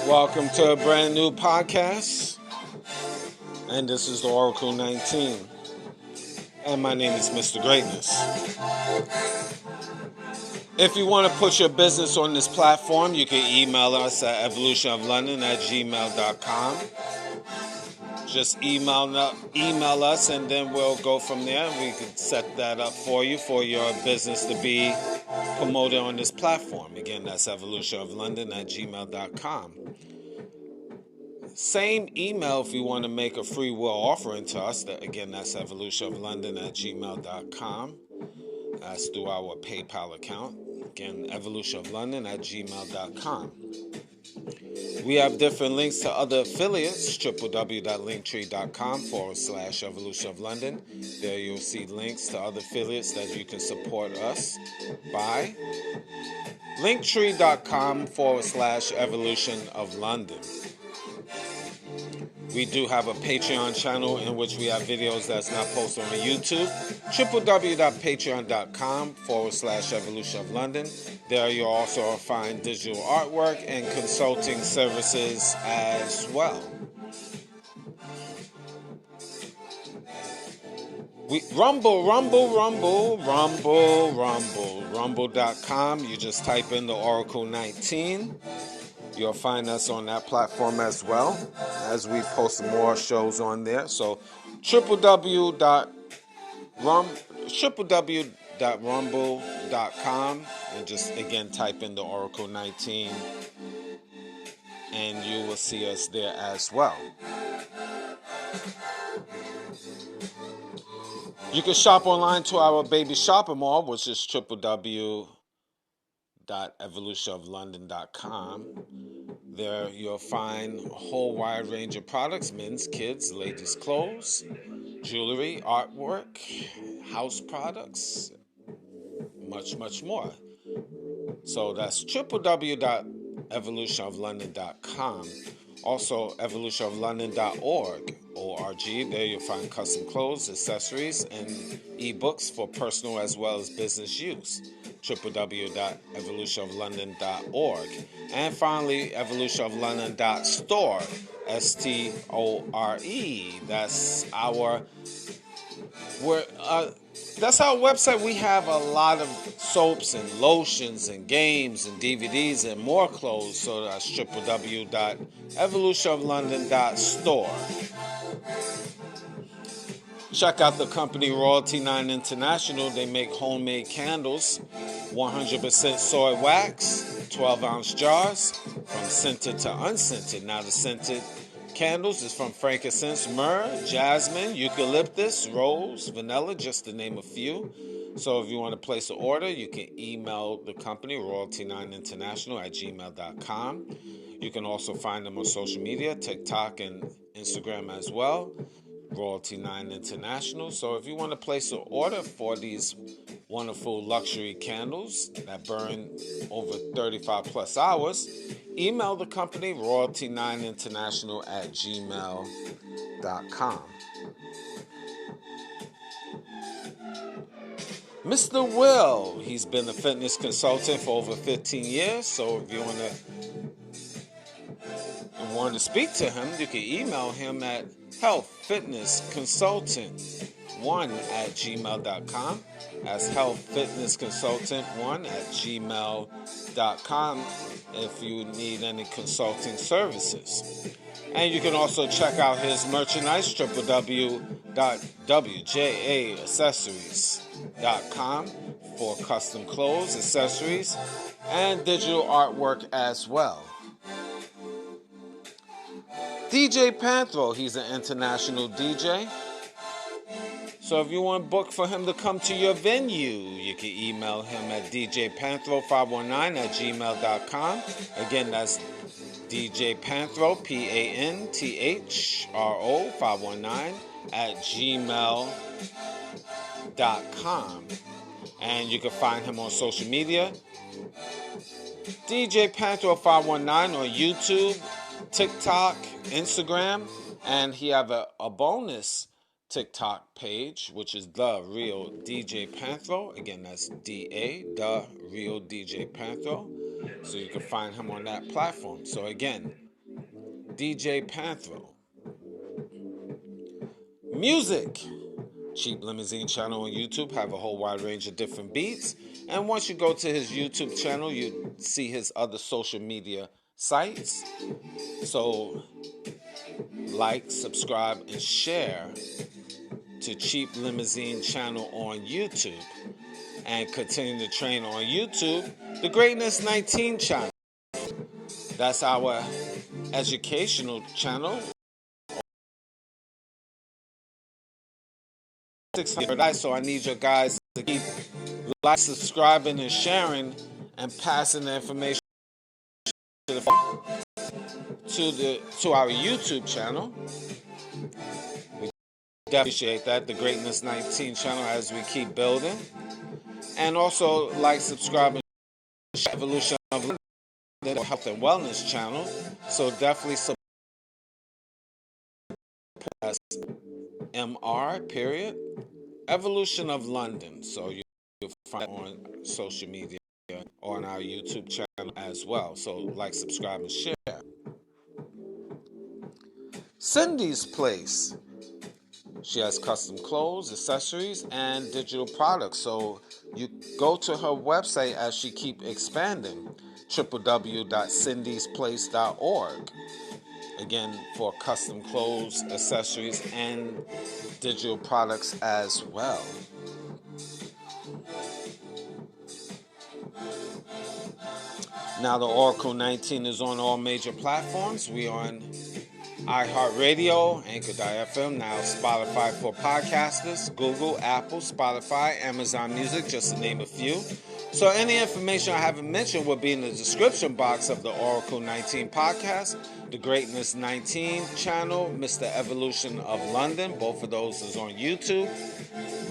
Welcome to a brand new podcast, and this is the Oracle 19, and my name is Mr. Greatness. If you want to put your business on this platform, you can email us at evolutionoflondon@gmail.com. Just email us, and then we'll go from there. We can set that up for you, for your business to be promoted on this platform. Again, that's evolutionoflondon@gmail.com. Same email if you want to make a free will offering to us. Again, that's evolutionoflondon@gmail.com. That's through our PayPal account. Again, evolutionoflondon@gmail.com. We have different links to other affiliates, www.linktree.com/evolutionoflondon. There you'll see links to other affiliates that you can support us by. Linktree.com/evolutionoflondon. We do have a Patreon channel in which we have videos that's not posted on YouTube. www.patreon.com/evolutionoflondon. There you'll also find digital artwork and consulting services as well. Rumble.com. You just type in the Oracle 19. You'll find us on that platform as well, as we post more shows on there. So www.rumble.com, and just again type in the Oracle 19, and you will see us there as well. You can shop online to our baby shopping mall, which is www.evolutionoflondon.com. There you'll find a whole wide range of products: men's, kids, ladies' clothes, jewelry, artwork, house products, much, much more. So that's www.evolutionoflondon.com. Also, evolutionoflondon.org. There you'll find custom clothes, accessories, and ebooks for personal as well as business use. www.evolutionoflondon.org. And finally, evolutionoflondon.store. STORE. That's our website. We have a lot of soaps and lotions and games and DVDs and more clothes. So that's www.evolutionoflondon.store. Check out the company Royalty 9 International. They make homemade candles, 100% soy wax, 12-ounce jars, from scented to unscented. Now the scented candles is from frankincense, myrrh, jasmine, eucalyptus, rose, vanilla, just to name a few. So if you want to place an order, you can email the company, royalty9international@gmail.com. You can also find them on social media, TikTok and Instagram as well, Royalty 9 International. So if you want to place an order for these wonderful luxury candles that burn over 35 plus hours, email the company, royalty9international@gmail.com. Mr. Will, he's been a fitness consultant for over 15 years. So if you want to speak to him, you can email him at healthfitnessconsultant1@gmail.com. That's healthfitnessconsultant1@gmail.com if you need any consulting services. And you can also check out his merchandise, www.wjaaccessories.com, for custom clothes, accessories, and digital artwork as well. DJ Panthro, he's an international DJ. So if you want to book for him to come to your venue, you can email him at djpanthro519@gmail.com. Again, that's djpanthro, PANTHRO 519@gmail.com. And you can find him on social media, DJ Panthro 519 on YouTube, TikTok, Instagram, and he have a bonus TikTok page, which is The Real DJ Panthro. Again, that's DA, The Real DJ Panthro. So you can find him on that platform. So again, DJ Panthro. Music. Cheap Limousine channel on YouTube, have a whole wide range of different beats. And once you go to his YouTube channel, you see his other social media sites. So like, subscribe, and share to Cheap Limousine channel on YouTube. And continue to train on YouTube, the Greatness 19 channel. That's our educational channel. So I need your guys to keep like, subscribing, and sharing, and passing the information to our YouTube channel. We definitely appreciate that, the Greatness 19 channel, as we keep building. And also like, subscribe, and share Evolution of London Health and Wellness channel. So definitely support us, MR period Evolution of London. So you'll find it on social media, on our YouTube channel as well. So like, subscribe, and share. Cindy's Place. She has custom clothes, accessories, and digital products. So you go to her website as she keep expanding, www.cindysplace.org. Again, for custom clothes, accessories, and digital products as well. Now the Oracle 19 is on all major platforms. We are on iHeartRadio, Anchor.fm, now Spotify for podcasters, Google, Apple, Spotify, Amazon Music, just to name a few. So any information I haven't mentioned will be in the description box of the Oracle 19 podcast, the Greatness 19 channel, Mr. Evolution of London. Both of those is on YouTube.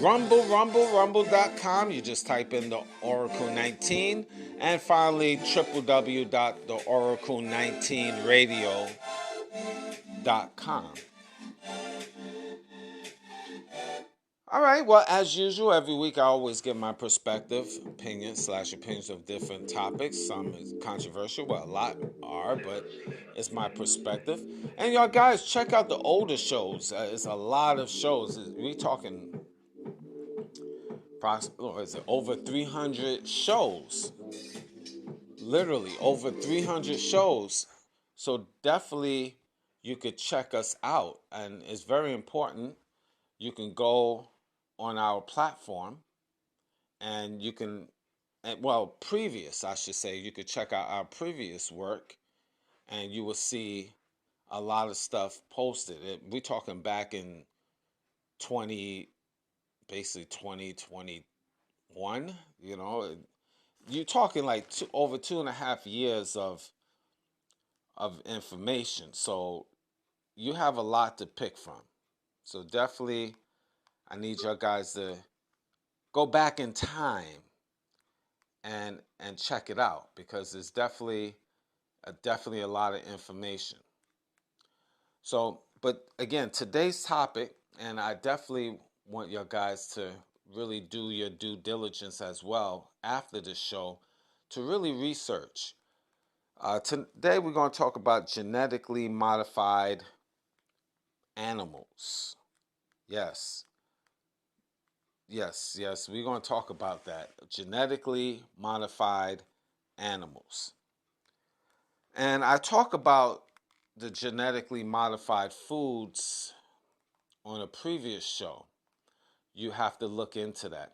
Rumble.com. You just type in the Oracle 19. And finally, www.theoracle19radio.com. All right, well, as usual, every week I always give my perspective, opinions of different topics. Some is controversial, well, a lot are, but it's my perspective. And y'all guys, check out the older shows. It's a lot of shows. We talking, is it over 300 shows? Literally, over 300 shows. So definitely you could check us out. And it's very important. You can go on our platform and you can, you could check out our previous work and you will see a lot of stuff posted. We're talking back in 2021, you're talking like over 2.5 years of information. So you have a lot to pick from. So definitely I need your guys to go back in time and check it out, because it's definitely a lot of information. So, but again, today's topic, and I definitely want your guys to really do your due diligence as well after this show to really research. Today we're going to talk about genetically modified animals. Yes, we're going to talk about that. Genetically modified animals. And I talk about the genetically modified foods on a previous show. You have to look into that.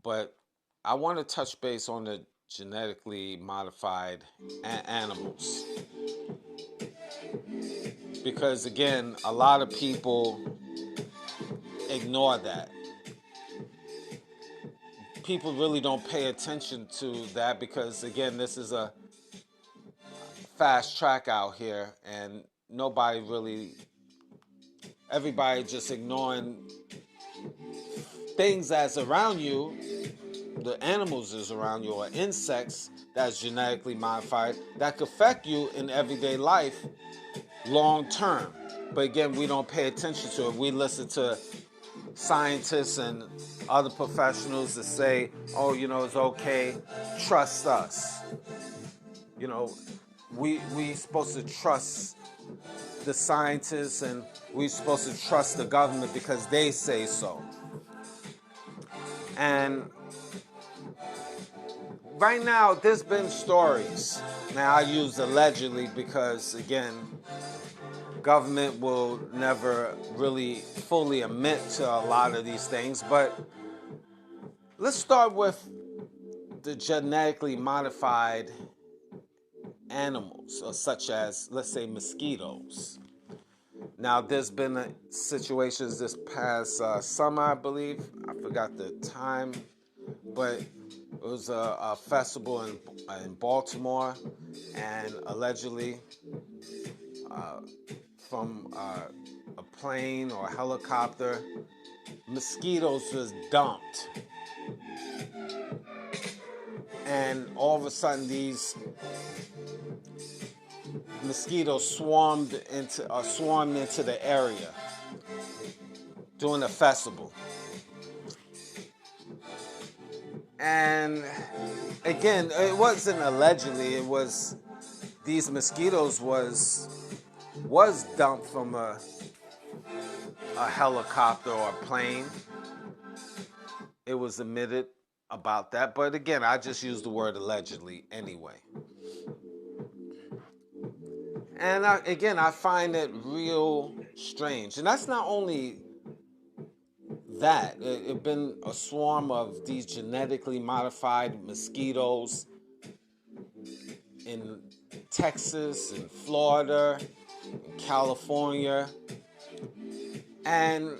But I want to touch base on the genetically modified animals. Because again, a lot of people ignore that. People really don't pay attention to that because, again, this is a fast track out here, and everybody just ignoring things that's around you, the animals is around you, or insects that's genetically modified that could affect you in everyday life long term. But again, we don't pay attention to it. We listen to scientists and other professionals that say, oh, it's okay, trust us. We supposed to trust the scientists, and we're supposed to trust the government because they say so. And right now, there's been stories. Now, I use allegedly because, again, government will never really fully admit to a lot of these things. But let's start with the genetically modified animals, such as, let's say, mosquitoes. Now, there's been situations this past summer, I believe. I forgot the time, but it was a festival in Baltimore, and allegedly from a plane or a helicopter, mosquitoes was dumped. And all of a sudden, these mosquitoes swarmed into the area during the festival. And again, it wasn't allegedly. It was these mosquitoes was dumped from a helicopter or a plane. It was admitted about that, but again, I just use the word allegedly anyway. And I find it real strange. And that's not only that. It's been a swarm of these genetically modified mosquitoes in Texas, in Florida, in California. And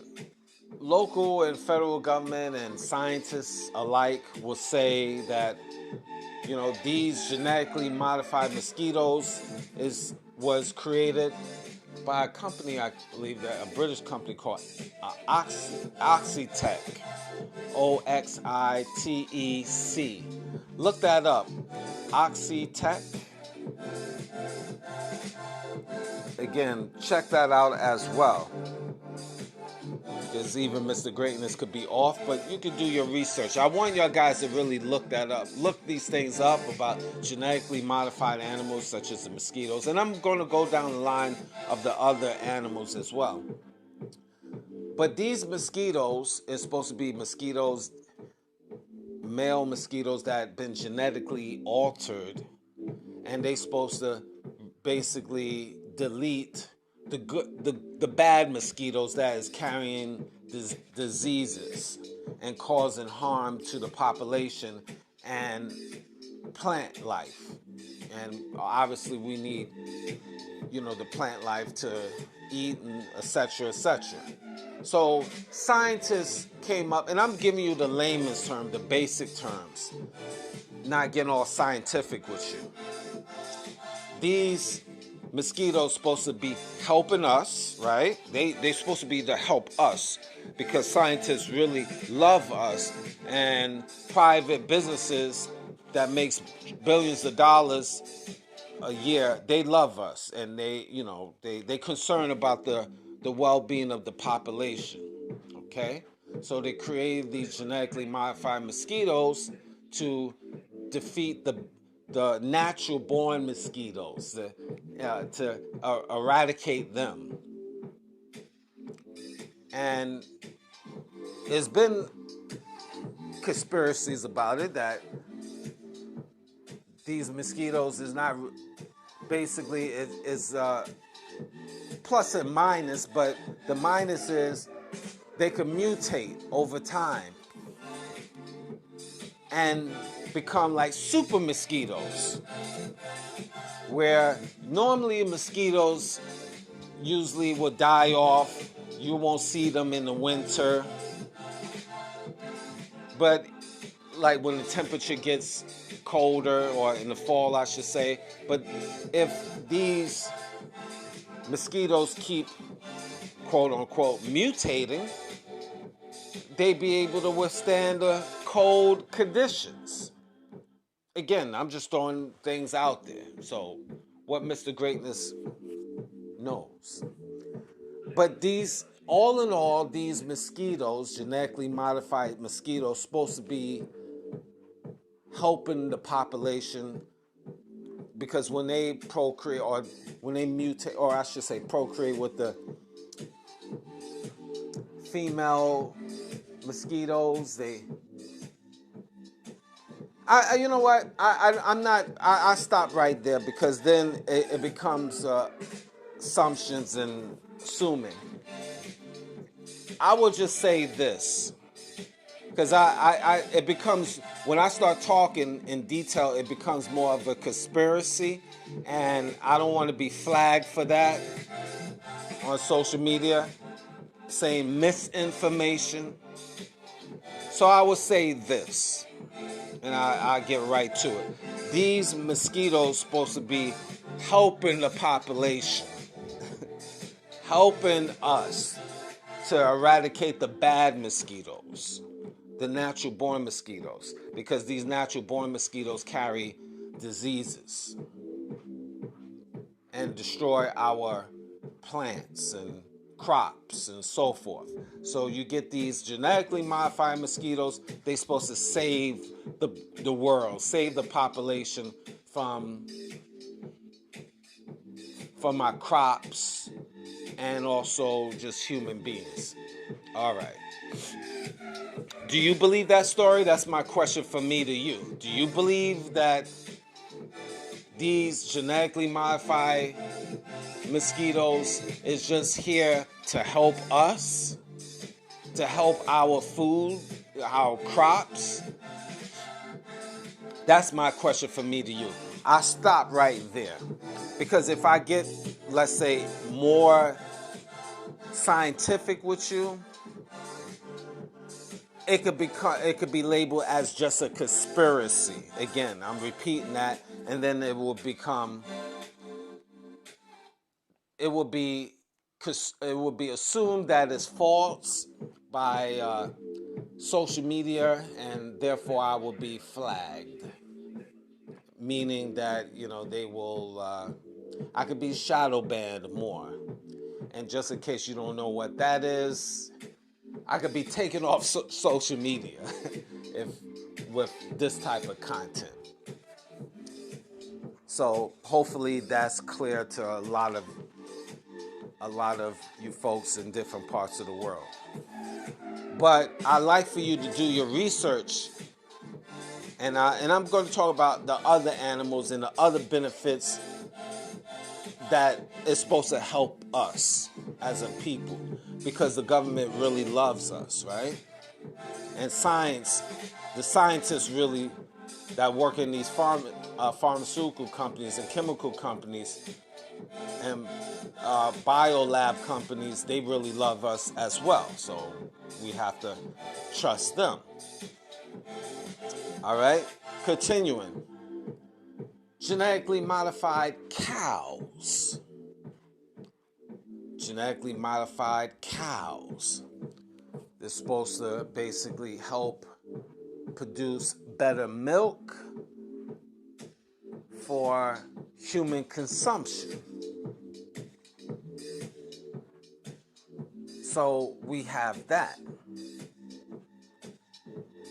local and federal government and scientists alike will say that, these genetically modified mosquitoes was created by a company, I believe, that a British company called Oxitec, Oxitec. Look that up, Oxitec. Again, check that out as well. Because even Mr. Greatness could be off, but you can do your research. I want y'all guys to really look that up. Look these things up about genetically modified animals such as the mosquitoes. And I'm going to go down the line of the other animals as well. But these mosquitoes is supposed to be mosquitoes, male mosquitoes that have been genetically altered. And they're supposed to basically delete the bad mosquitoes that is carrying diseases and causing harm to the population and plant life. And obviously we need, the plant life to eat and etc., etc. So scientists came up, and I'm giving you the layman's term, the basic terms, not getting all scientific with you. These mosquitoes supposed to be helping us, right? They're supposed to be to help us because scientists really love us, and private businesses that makes billions of dollars a year, they love us, and they concerned about the well-being of the population. Okay, so they created these genetically modified mosquitoes to defeat the natural born mosquitoes, to eradicate them. And there's been conspiracies about it that these mosquitoes is not basically is plus and minus, but the minus is they can mutate over time and become like super mosquitoes, where normally mosquitoes usually will die off, You won't see them in the winter. But like when the temperature gets colder, or in the fall, I should say. But if these mosquitoes keep, quote unquote, mutating, they be able to withstand the cold conditions. Again, I'm just throwing things out there. So, what Mr. Greatness knows. But these, all in all, these mosquitoes, genetically modified mosquitoes, supposed to be helping the population, because when they procreate, or when they mutate, or I should say procreate with the female mosquitoes, you know what? I'm not. I stop right there, because then it becomes assumptions and assuming. I will just say this, because it becomes, when I start talking in detail, it becomes more of a conspiracy, and I don't want to be flagged for that on social media, saying misinformation. So I will say this, and I get right to it. These mosquitoes supposed to be helping the population, helping us to eradicate the bad mosquitoes, the natural born mosquitoes, because these natural born mosquitoes carry diseases and destroy our plants and crops and so forth. So you get these genetically modified mosquitoes, they're supposed to save the world, save the population from our crops and also just human beings. All right. Do you believe that story? That's my question from me to you. Do you believe that these genetically modified mosquitoes is just here to help us, to help our food, our crops? That's my question from me to you. I stop right there, because if I get, let's say, more scientific with you, it could be labeled as just a conspiracy. Again, I'm repeating that, and then it will be assumed that it's false by social media, and therefore I will be flagged, meaning that they will. I could be shadow banned more, and just in case you don't know what that is, I could be taken off social media if with this type of content. So hopefully that's clear to a lot of you folks in different parts of the world. But I like for you to do your research, and I'm going to talk about the other animals and the other benefits that is supposed to help us as a people, because the government really loves us, right? And the scientists really that work in these pharmaceutical companies and chemical companies and biolab companies, they really love us as well. So we have to trust them. All right, continuing. Genetically modified cows. Genetically modified cows. They're supposed to basically help produce better milk for human consumption. So we have that.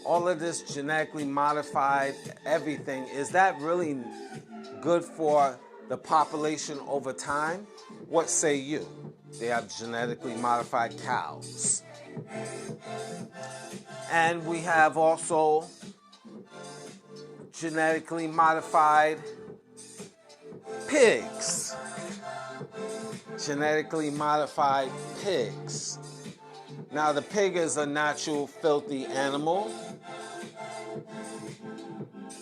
All of this genetically modified everything, is that really good for the population over time? What say you? They have genetically modified cows. And we have also genetically modified pigs. Genetically modified pigs. Now, the pig is a natural filthy animal.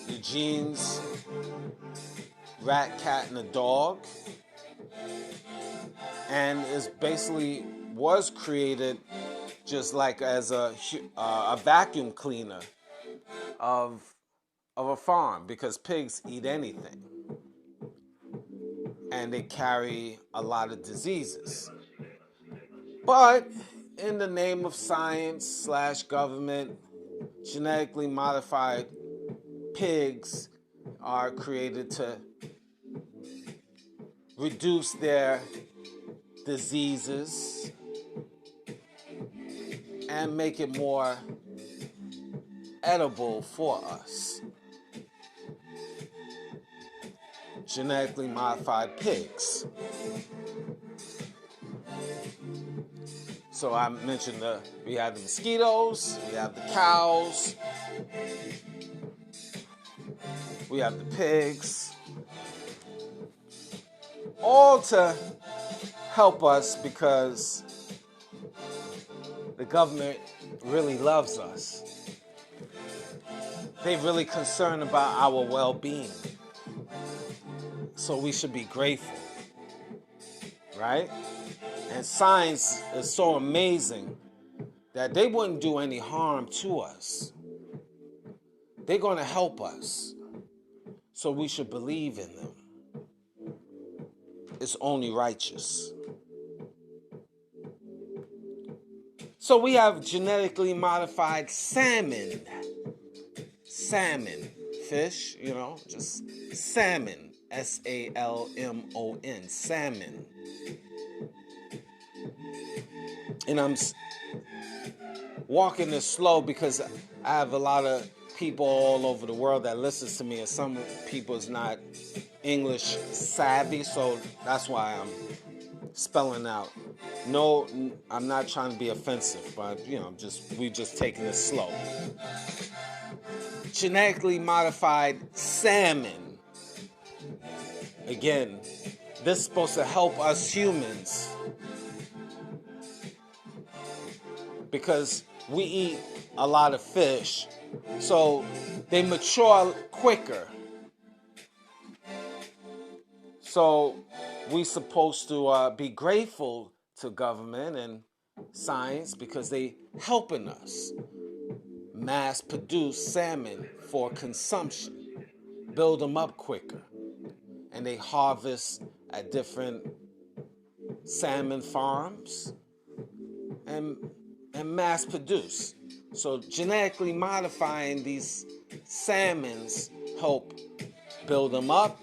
The genes, rat, cat, and a dog. And is basically was created just like as a vacuum cleaner of a farm, because pigs eat anything and they carry a lot of diseases. But in the name of science / government, genetically modified pigs are created to reduce their diseases and make it more edible for us. Genetically modified pigs. So I mentioned we have the mosquitoes, we have the cows, we have the pigs, all to help us because the government really loves us. They're really concerned about our well-being. So we should be grateful, right? And science is so amazing that they wouldn't do any harm to us. They're going to help us. So we should believe in them. It's only righteous. So we have genetically modified salmon. Salmon. Fish, just salmon. S-A-L-M-O-N. Salmon. And I'm walking this slow because I have a lot of people all over the world that listens to me, and some people is not English savvy, so that's why I'm spelling out. No, I'm not trying to be offensive, but we just taking it slow. Genetically modified salmon. Again, this is supposed to help us humans because we eat a lot of fish, so they mature quicker. So we're supposed to be grateful to government and science because they helping us mass produce salmon for consumption, build them up quicker, and they harvest at different salmon farms and mass produce. So genetically modifying these salmons help build them up,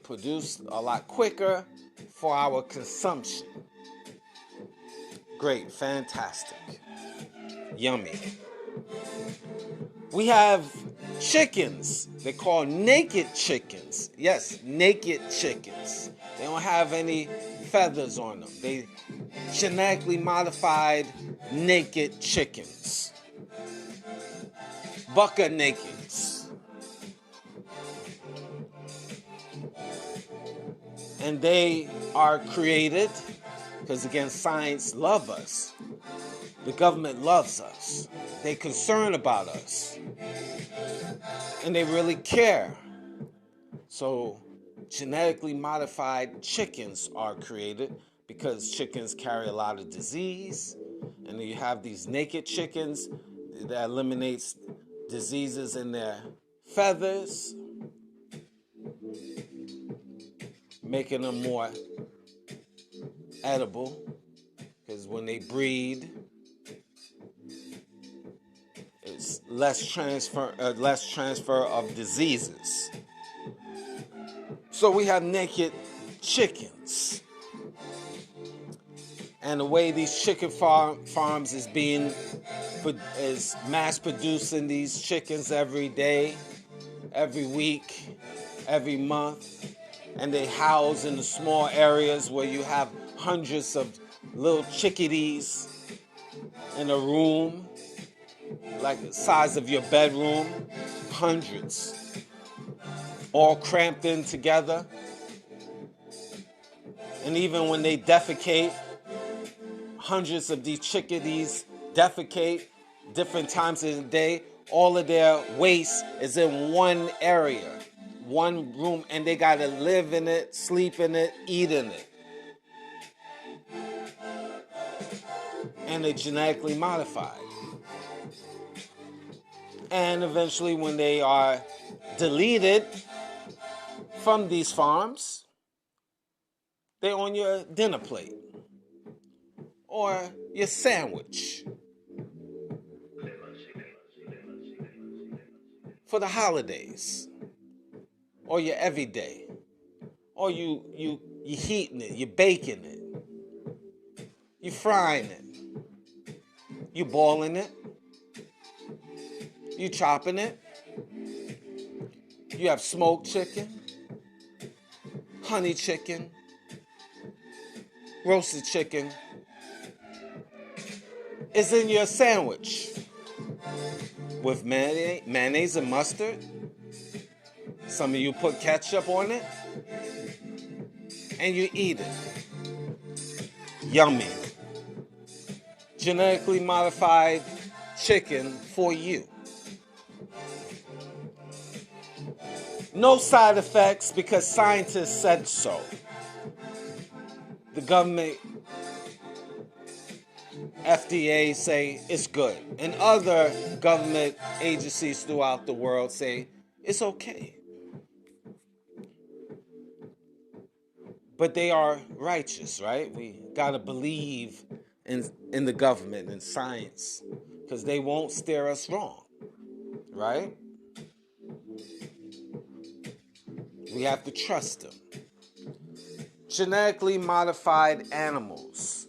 produce a lot quicker for our consumption. Great, fantastic, yummy. We have chickens. They call naked chickens. Yes, naked chickens. They don't have any feathers on them. They genetically modified naked chickens. Bucka nakeds. And they are created because, again, science loves us. The government loves us. They're concerned about us. And they really care. So genetically modified chickens are created because chickens carry a lot of disease. And you have these naked chickens that eliminates diseases in their feathers, making them more edible. Because when they breed, it's less transfer of diseases. So we have naked chickens. And the way these chicken farms is mass producing these chickens every day, every week, every month. And they house in the small areas where you have hundreds of little chickadees in a room, like the size of your bedroom, hundreds, all cramped in together. And even when they defecate, hundreds of these chickadees defecate different times of the day. All of their waste is in one area, one room, and they gotta live in it, sleep in it, eat in it. and they're genetically modified. And eventually, when they are deleted from these farms, they're on your dinner plate or your sandwich for the holidays, or your everyday, or you heating it, you baking it, you frying it, you boiling it, you chopping it. You have smoked chicken, honey chicken, roasted chicken. It's in your sandwich with mayonnaise and mustard. Some of you put ketchup on it, and you eat it. Yummy. Genetically modified chicken for you. No side effects because scientists said so. The government, FDA, say it's good. And other government agencies throughout the world say it's okay. But they are righteous, right? We gotta believe in the government and science, because they won't steer us wrong, right? We have to trust them. Genetically modified animals.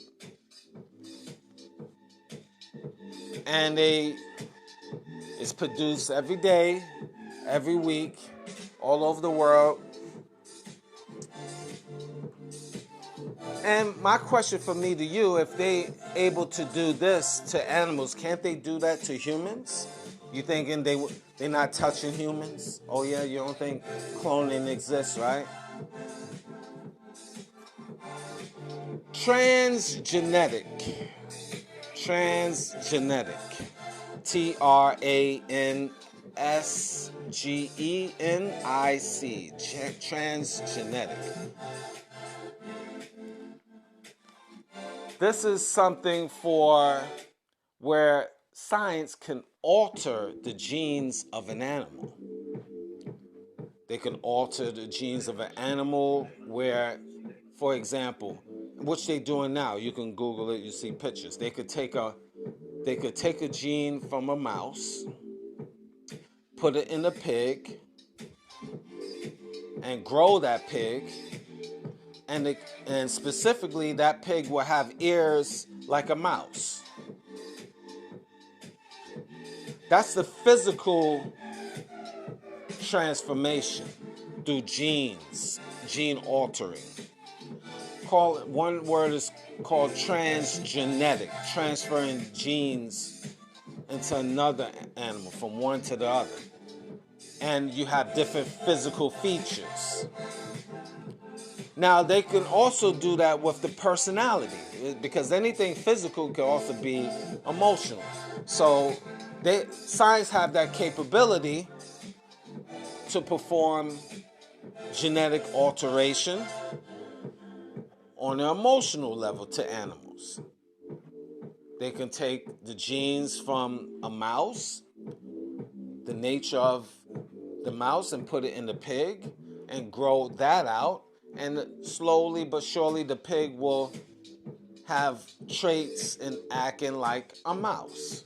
And it's produced every day, every week, all over the world. And my question from me to you, if they able to do this to animals, can't they do that to humans? You thinking they're not touching humans? Oh yeah, you don't think cloning exists, right? Transgenic. Transgenic. Transgenic. This is something for where science can alter the genes of an animal. They can alter the genes of an animal where, for example, which they're doing now. You can Google it, you see pictures. They could take a gene from a mouse, put it in a pig, and grow that pig. And specifically, that pig will have ears like a mouse. That's the physical transformation through genes, gene altering. One word is called transgenetic, transferring genes into another animal from one to the other. And you have different physical features. Now, they can also do that with the personality, because anything physical can also be emotional. So science have that capability to perform genetic alteration on an emotional level to animals. They can take the genes from a mouse, the nature of the mouse, and put it in the pig and grow that out. And slowly but surely, the pig will have traits and acting like a mouse.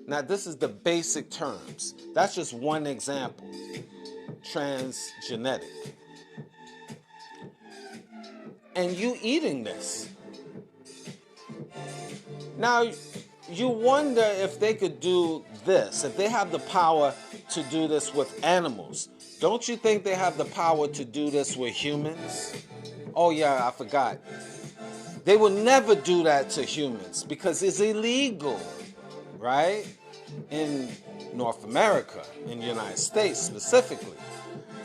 Now, this is the basic terms. That's just one example. Transgenic. And you eating this. Now, you wonder if they could do this, if they have the power to do this with animals. Don't you think they have the power to do this with humans? Oh yeah, I forgot. They will never do that to humans because it's illegal, right? In North America, in the United States specifically.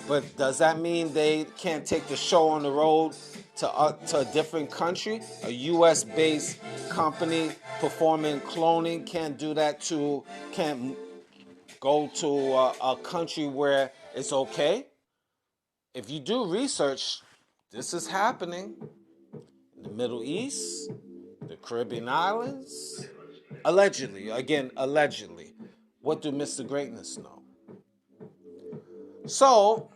But does that mean they can't take the show on the road to a different country? A U.S.-based company performing cloning can't do that can't go to a country where it's okay? If you do research, this is happening in the Middle East, Caribbean islands? Allegedly. Again, allegedly. What do Mr. Greatness know? So,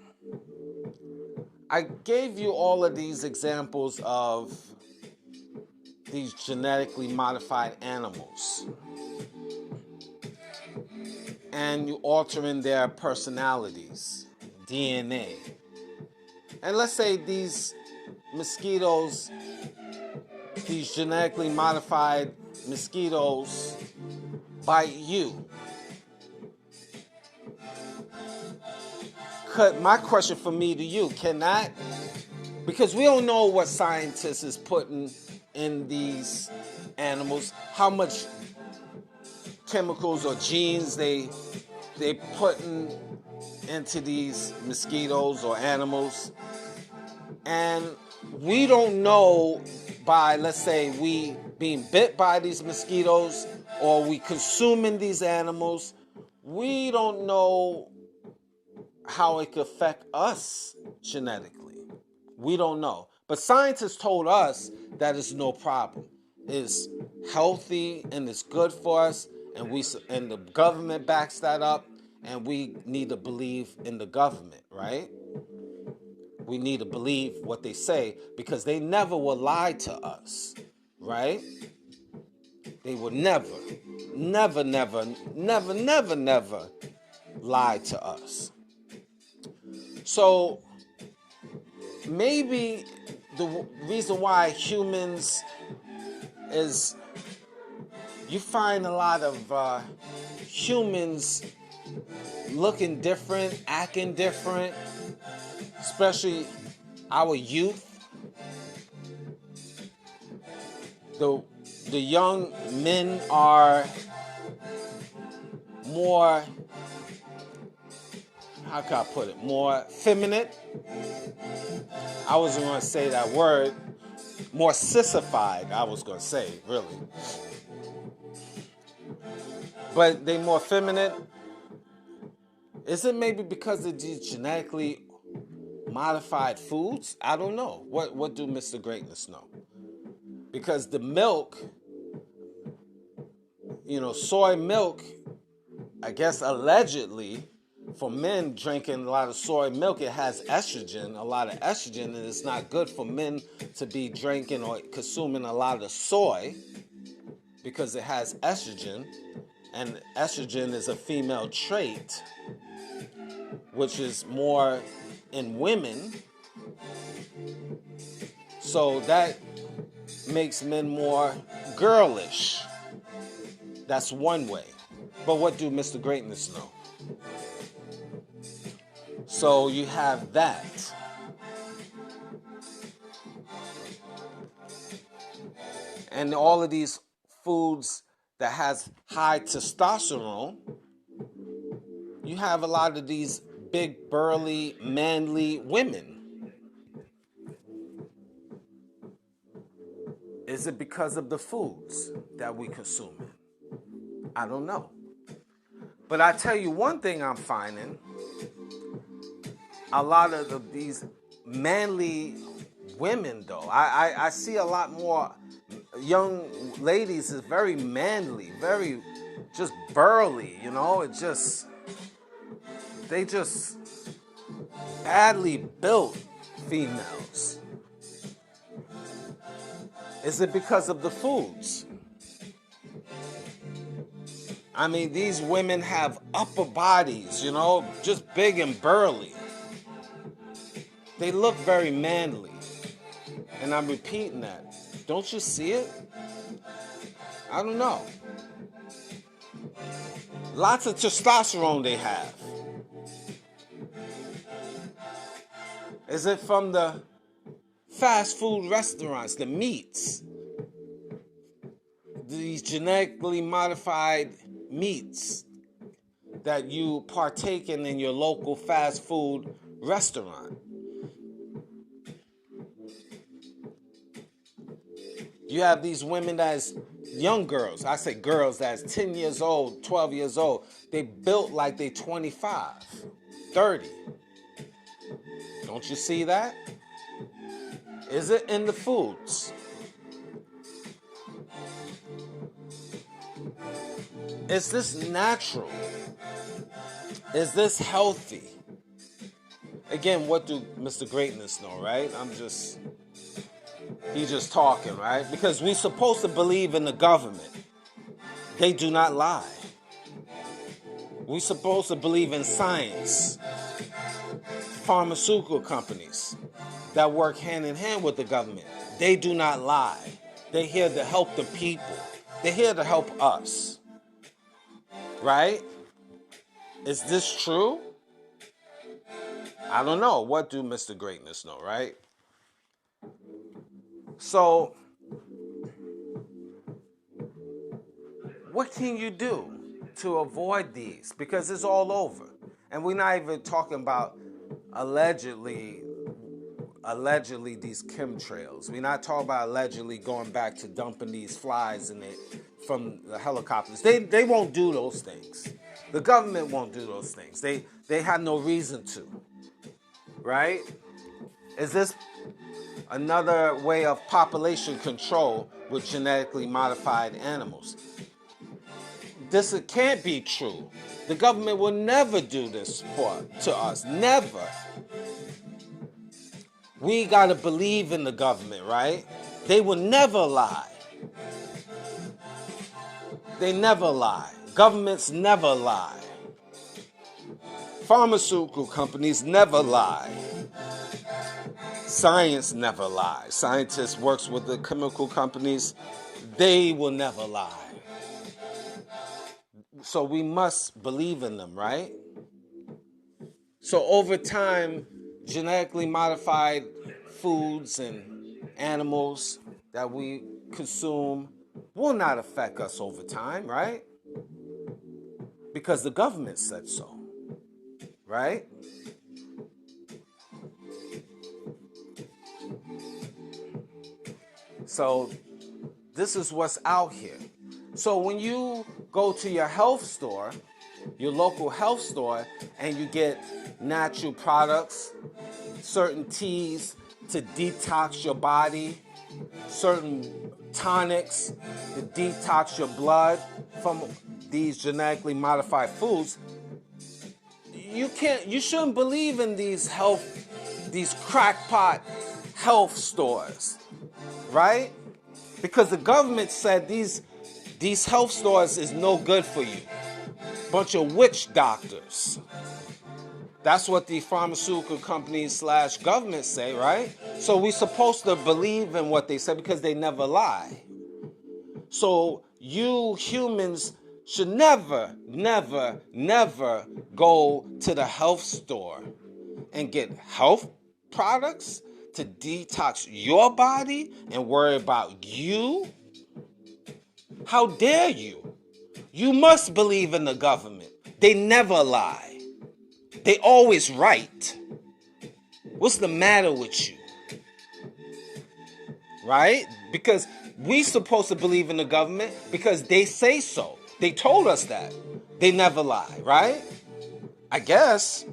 I gave you all of these examples of these genetically modified animals. And you altering their personalities, DNA. And let's say these mosquitoes, these genetically modified mosquitoes, bite you. My question for me to you, can that, because we don't know what scientists is putting in these animals, how much chemicals or genes they putting into these mosquitoes or animals. And we don't know by, let's say, we being bit by these mosquitoes or we consuming these animals, we don't know how it could affect us genetically. We don't know. But scientists told us that it's no problem. It's healthy and it's good for us, and the government backs that up, and we need to believe in the government, right? We need to believe what they say because they never will lie to us, right? They will never lie to us. So maybe the reason why humans is you find a lot of humans looking different, acting different, especially our youth. The young men are more, how can I put it, more feminine. I wasn't going to say that word. More sissified, I was going to say, really. But they more feminine. Is it maybe because of these genetically modified foods? I don't know. What do Mr. Greatness know? Because the milk, soy milk, I guess allegedly, for men drinking a lot of soy milk, it has a lot of estrogen, and it's not good for men to be drinking or consuming a lot of soy because it has estrogen, and estrogen is a female trait, which is more in women. So that makes men more girlish. That's one way. But what do Mr. Greatness know? So you have that. And all of these foods that has high testosterone, you have a lot of these big, burly, manly women. Is it because of the foods that we consume? I don't know. But I tell you one thing I'm finding, a lot of these manly women, though, I see a lot more young ladies is very manly, very just burly, they just badly built females. Is it because of the foods? I mean, these women have upper bodies, just big and burly. They look very manly. And I'm repeating that. Don't you see it? I don't know. Lots of testosterone they have. Is it from the fast food restaurants, the meats? These genetically modified meats that you partake in your local fast food restaurant. You have these women that's young girls. I say girls that's 10 years old, 12 years old. They built like they 25, 30. Don't you see that? Is it in the foods? Is this natural? Is this healthy? Again, what do Mr. Greatness know, right? He's just talking, right? Because we're supposed to believe in the government. They do not lie. We're supposed to believe in science. Pharmaceutical companies that work hand in hand with the government. They do not lie. They're here to help the people. They're here to help us. Right? Is this true? I don't know. What do Mr. Greatness know, right? So, what can you do to avoid these? Because it's all over. And we're not even talking about allegedly these chemtrails. We're not talking about allegedly going back to dumping these flies from the helicopters. They won't do those things. The government won't do those things. They have no reason to. Right? Is this another way of population control with genetically modified animals? This can't be true. The government will never do this to us. Never. We gotta believe in the government, right? They will never lie. They never lie. Governments never lie. Pharmaceutical companies never lie. Science never lies. Scientists works with the chemical companies. They will never lie. So we must believe in them, right? So over time, genetically modified foods and animals that we consume will not affect us over time, right? Because the government said so, right? So this is what's out here. So when you go to your health store, your local health store, and you get natural products, certain teas to detox your body, certain tonics to detox your blood from these genetically modified foods, you shouldn't believe in these crackpot health stores, right? Because the government said these health stores is no good for you. Bunch of witch doctors. That's what the pharmaceutical companies / government say, right? So we're supposed to believe in what they say because they never lie. So you humans should never, never, never go to the health store and get health products to detox your body and worry about you. How dare you? You must believe in the government. They never lie. They always right. What's the matter with you? Right? Because we supposed to believe in the government because they say so. They told us that. They never lie, right? I guess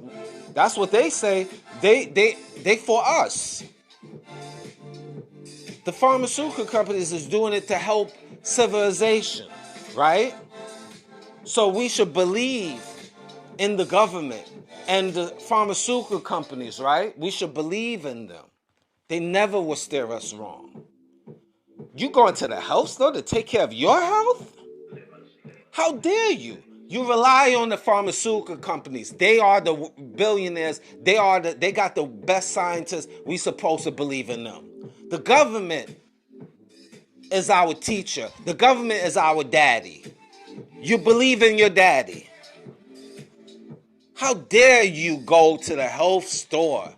that's what they say. They for us. The pharmaceutical companies is doing it to help civilization, right? So we should believe in the government and the pharmaceutical companies, right? We should believe in them. They never will steer us wrong. You going to the health store to take care of your health? How dare you? You rely on the pharmaceutical companies. They are the billionaires. They got the best scientists. We supposed to believe in them. The government is our teacher. The government is our daddy. You believe in your daddy. How dare you go to the health store,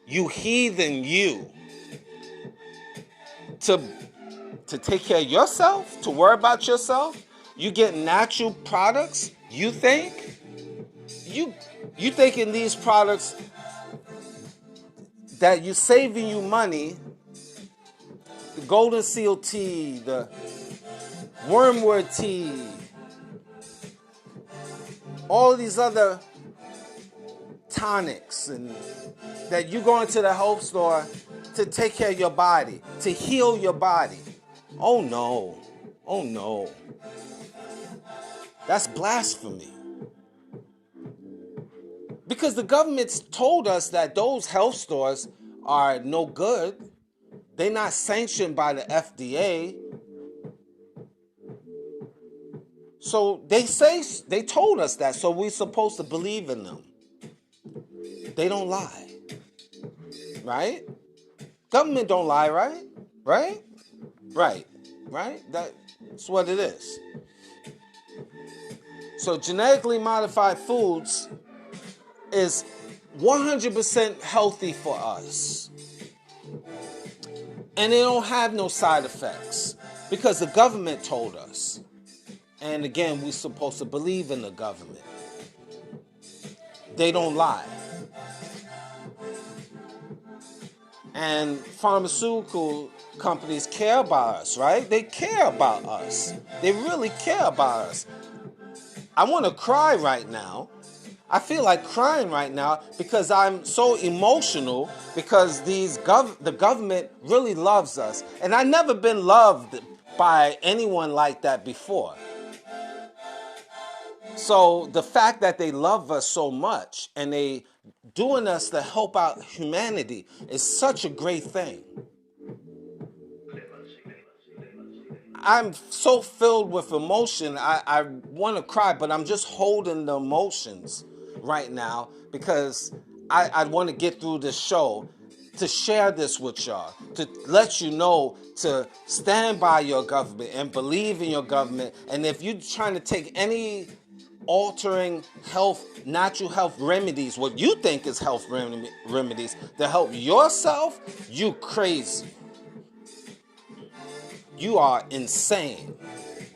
you heathen you, to take care of yourself, to worry about yourself? You get natural products, you think? You thinking these products that you're saving you money, the golden seal tea, the wormwood tea, all these other tonics, and that you go into the health store to take care of your body, to heal your body. Oh no. Oh no. That's blasphemy. Because the government's told us that those health stores are no good. They're not sanctioned by the FDA. So they told us that, so we're supposed to believe in them. They don't lie. Right? Government don't lie, right? Right? Right. Right? That's what it is. So genetically modified foods is 100% healthy for us. And they don't have no side effects because the government told us. And again, we're supposed to believe in the government. They don't lie. And pharmaceutical companies care about us, right? They care about us. They really care about us. I want to cry right now. I feel like crying right now because I'm so emotional because the government really loves us. And I've never been loved by anyone like that before. So the fact that they love us so much and they doing us to help out humanity is such a great thing. I'm so filled with emotion. I want to cry, but I'm just holding the emotions right now because I want to get through this show to share this with y'all, to let you know to stand by your government and believe in your government. And if you're trying to take any altering natural health remedies, what you think is health remedies to help yourself, you crazy. You are insane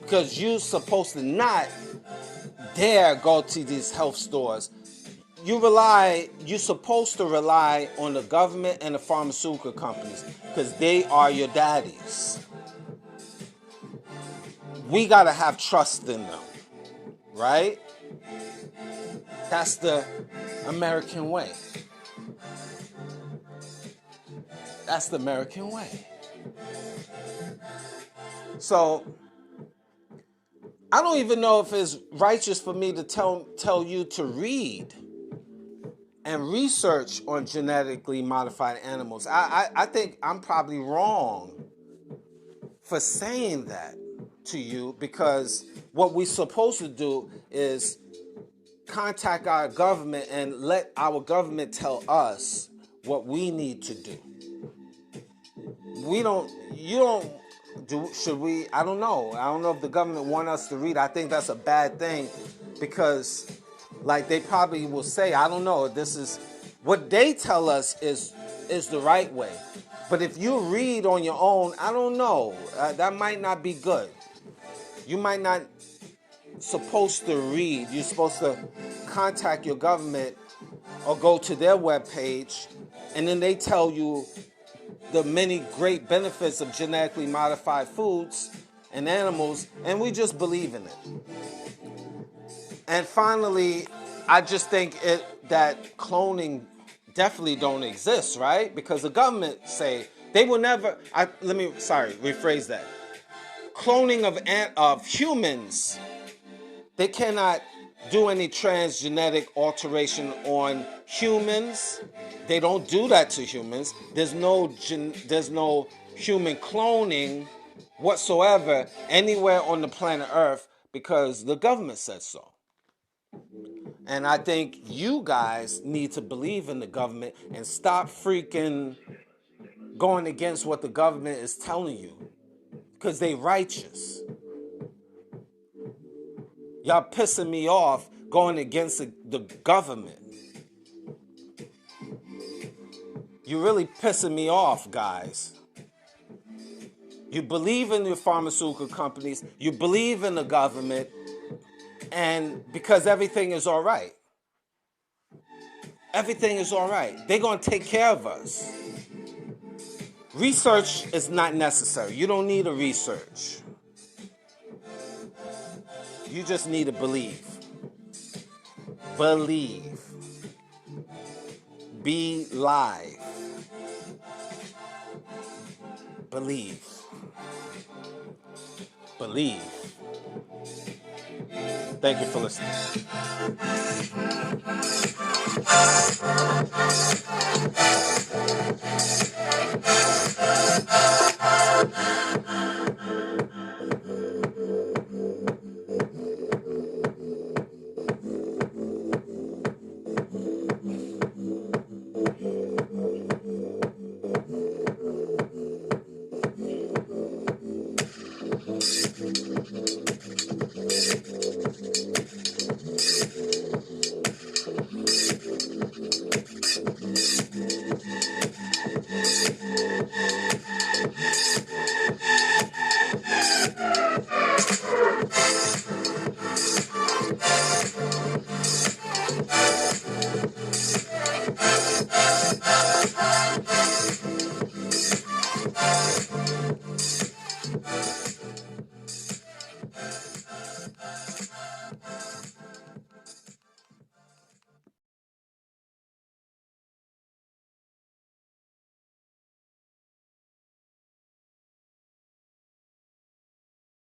because you're supposed to not dare go to these health stores. You're supposed to rely on the government and the pharmaceutical companies because they are your daddies. We gotta have trust in them, right? That's the American way. That's the American way. So I don't even know if it's righteous for me to tell you to read and research on genetically modified animals. I think I'm probably wrong for saying that to you because what we're supposed to do is contact our government and let our government tell us what we need to do. Should we? I don't know. I don't know if the government want us to read. I think that's a bad thing because like they probably will say, I don't know, this is what they tell us is the right way. But if you read on your own, I don't know. That might not be good. You might not supposed to read. You're supposed to contact your government or go to their webpage and then they tell you the many great benefits of genetically modified foods and animals, and we just believe in it. And finally, I just think that cloning definitely don't exist, right? Because the government say they will never. Rephrase that. Cloning of humans, they cannot do any transgenetic alteration on humans. They don't do that to humans. There's no human cloning whatsoever anywhere on the planet Earth because the government said so. And I think you guys need to believe in the government and stop freaking going against what the government is telling you because they righteous. Y'all pissing me off going against the government. You're really pissing me off, guys. You believe in your pharmaceutical companies, you believe in the government, and because everything is all right. Everything is all right. They're going to take care of us. Research is not necessary. You don't need a research. You just need to believe. Believe. Be live. Believe. Believe. Thank you for listening.